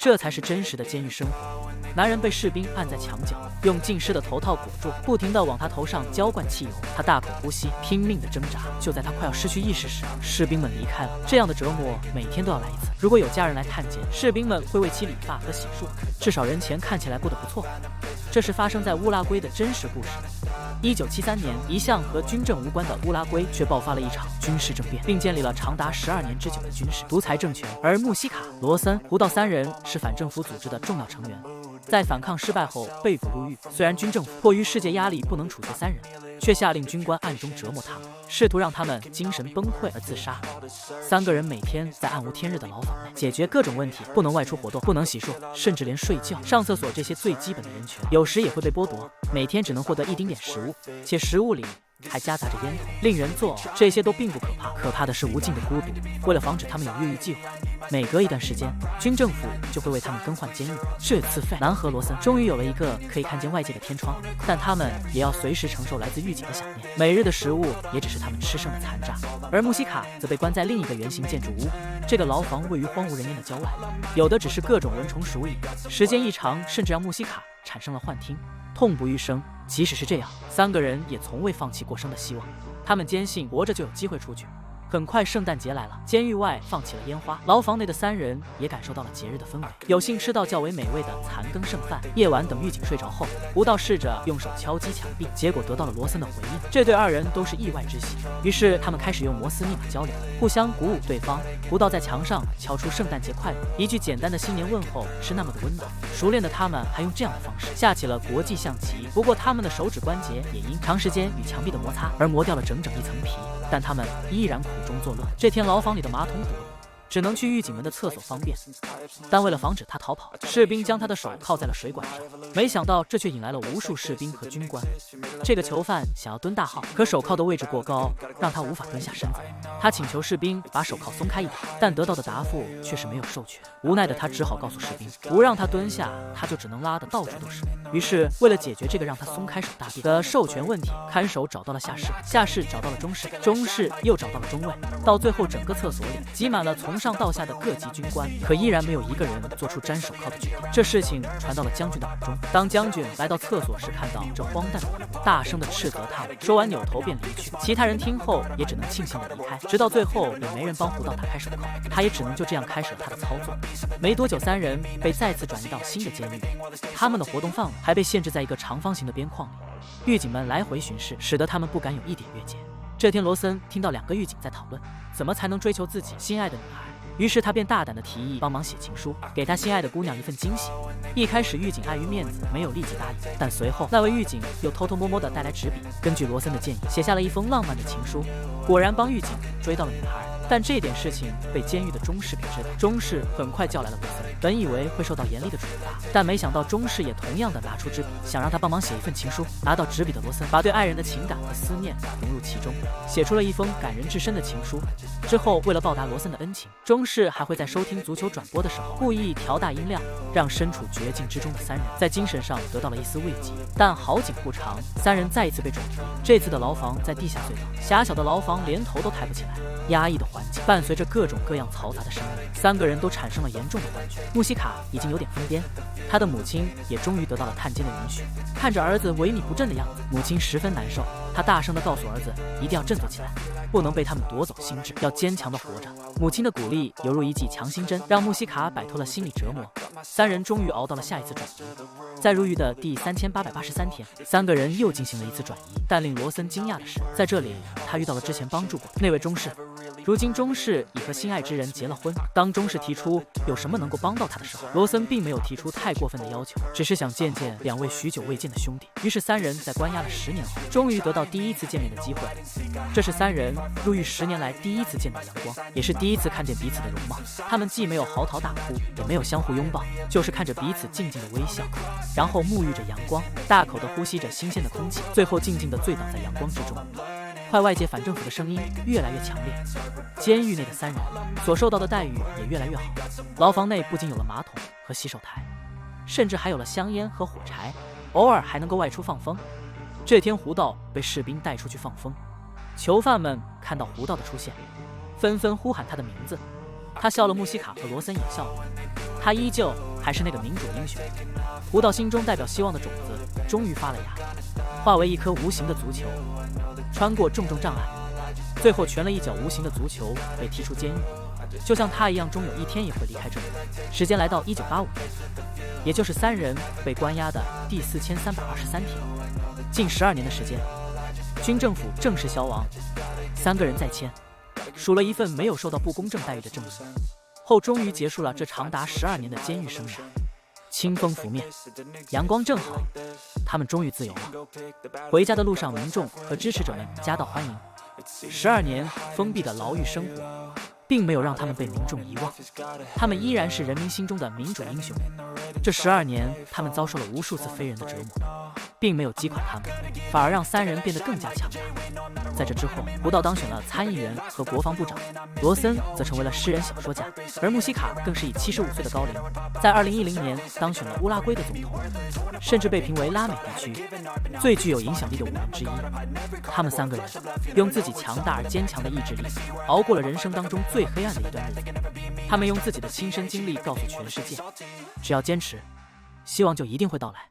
这才是真实的监狱生活。男人被士兵按在墙角，用浸湿的头套裹住，不停地往他头上浇灌汽油。他大口呼吸，拼命地挣扎。就在他快要失去意识时，士兵们离开了。这样的折磨每天都要来一次。如果有家人来探监，士兵们会为其理发和洗漱，至少人前看起来过得不错。这是发生在乌拉圭的真实故事。1973年，一向和军政无关的乌拉圭却爆发了一场军事政变，并建立了长达12年之久的军事独裁政权。而穆西卡、罗森、胡道三人是反政府组织的重要成员。在反抗失败后被捕入狱，虽然军政府迫于世界压力不能处决三人，却下令军官暗中折磨他们，试图让他们精神崩溃而自杀。3个人每天在暗无天日的牢房内解决各种问题，不能外出活动，不能洗漱，甚至连睡觉、上厕所这些最基本的人权，有时也会被剥夺。每天只能获得一丁点食物，且食物里还夹杂着烟头，令人作呕。这些都并不可怕，可怕的是无尽的孤独。为了防止他们有越狱计划，每隔一段时间，军政府就会为他们更换监狱。这次费南和罗森终于有了一个可以看见外界的天窗，但他们也要随时承受来自狱警的想念。每日的食物也只是他们吃剩的残渣。而穆西卡则被关在另一个圆形建筑物，这个牢房位于荒无人烟的郊外，有的只是各种蚊虫鼠蚁。时间一长，甚至让穆西卡产生了幻听，痛不欲生。即使是这样，3个人也从未放弃过生的希望。他们坚信活着就有机会出去。很快圣诞节来了，监狱外放起了烟花，牢房内的3人也感受到了节日的氛围，有幸吃到较为美味的残羹剩饭。夜晚等狱警睡着后，胡道试着用手敲击墙壁，结果得到了罗森的回应，这对2人都是意外之喜。于是他们开始用摩斯密码交流，互相鼓舞对方。胡道在墙上敲出圣诞节快乐，一句简单的新年问候是那么的温暖。熟练的他们还用这样的方式下起了国际象棋，不过他们的手指关节也因长时间与墙壁的摩擦而磨掉了整整一层皮，但他们依然苦中作乐。这天牢房里的马桶堵了，只能去狱警们的厕所方便，但为了防止他逃跑，士兵将他的手铐在了水管上。没想到这却引来了无数士兵和军官。这个囚犯想要蹲大号，可手铐的位置过高，让他无法蹲下身子。他请求士兵把手铐松开一点，但得到的答复却是没有授权。无奈的他只好告诉士兵，不让他蹲下，他就只能拉得到处都是。于是为了解决这个让他松开手大便的授权问题，看守找到了下士，下士找到了中士，中士又找到了中尉，到最后整个厕所里挤满了从上到下的各级军官，可依然没有一个人做出粘手铐的决定。这事情传到了将军的耳中，当将军来到厕所时，看到这荒诞的一幕，大声的斥责他们，说完扭头便离去。其他人听后也只能庆幸的离开，直到最后也没人帮胡道打开手铐，他也只能就这样开始了他的操作。没多久，3人被再次转移到新的监狱，他们的活动范围还被限制在一个长方形的边框里。狱警们来回巡视，使得他们不敢有一点越界。这天，罗森听到2个狱警在讨论怎么才能追求自己心爱的女孩，于是他便大胆地提议帮忙写情书，给他心爱的姑娘一份惊喜。一开始狱警碍于面子没有立即答应，但随后那位狱警又偷偷摸摸地带来纸笔，根据罗森的建议写下了一封浪漫的情书，果然帮狱警追到了女孩。但这点事情被监狱的中士给知道，中士很快叫来了罗森，本以为会受到严厉的处罚，但没想到中士也同样的拿出纸笔，想让他帮忙写一份情书。拿到纸笔的罗森把对爱人的情感和思念融入其中，写出了一封感人至深的情书。之后为了报答罗森的恩情，中士还会在收听足球转播的时候故意调大音量，让身处绝境之中的3人在精神上得到了一丝慰藉。但好景不长，3人再一次被转移，这次的牢房在地下隧道，狭小的牢房连头都抬不起来，压抑的环境伴随着各种各样嘈杂的声音，3个人都产生了严重的幻觉。穆西卡已经有点疯癫，他的母亲也终于得到了探监的允许。看着儿子萎靡不振的样子，母亲十分难受，她大声地告诉儿子一定要振作起来，不能被他们夺走心智，要坚强地活着。母亲的鼓励犹如一剂强心针，让穆西卡摆脱了心理折磨。3人终于熬到了下一次转移。在入狱的第3883天，3个人又进行了一次转移，但令罗森惊讶的是，在这里他遇到了之前帮助过那位中士。如今中士已和心爱之人结了婚。当中士提出有什么能够帮到他的时候，罗森并没有提出太过分的要求，只是想见见2位许久未见的兄弟。于是3人在关押了10年后，终于得到第一次见面的机会。这是3人入狱10年来第一次见到阳光，也是第一次看见彼此的容貌。他们既没有嚎啕大哭，也没有相互拥抱，就是看着彼此静静的微笑，然后沐浴着阳光，大口的呼吸着新鲜的空气，最后静静的醉倒在阳光之中。坏外界反政府的声音越来越强烈，监狱内的3人所受到的待遇也越来越好。牢房内不仅有了马桶和洗手台，甚至还有了香烟和火柴，偶尔还能够外出放风。这天，胡道被士兵带出去放风，囚犯们看到胡道的出现，纷纷呼喊他的名字。他笑了，穆西卡和罗森也笑了，他依旧还是那个民主英雄。胡岛心中代表希望的种子终于发了芽，化为一颗无形的足球，穿过重重障碍，最后蜷了一脚无形的足球被踢出监狱。就像他一样，终有一天也会离开这里。时间来到1985年，也就是3人被关押的第4323天，近12年的时间，军政府正式消亡，3个人再签，数了一份没有受到不公正待遇的证明后，终于结束了这长达12年的监狱生涯。清风拂面，阳光正好，他们终于自由了。回家的路上，民众和支持者们夹道欢迎。12年封闭的牢狱生活并没有让他们被民众遗忘，他们依然是人民心中的民主英雄。这12年，他们遭受了无数次非人的折磨，并没有击垮他们，反而让3人变得更加强大。在这之后，胡岛当选了参议员和国防部长，罗森则成为了诗人小说家，而穆希卡更是以75岁的高龄，在2010年当选了乌拉圭的总统，甚至被评为拉美地区最具有影响力的5人之一。他们3个人用自己强大而坚强的意志力，熬过了人生当中最黑暗的一段日子。他们用自己的亲身经历告诉全世界，只要坚持，希望就一定会到来。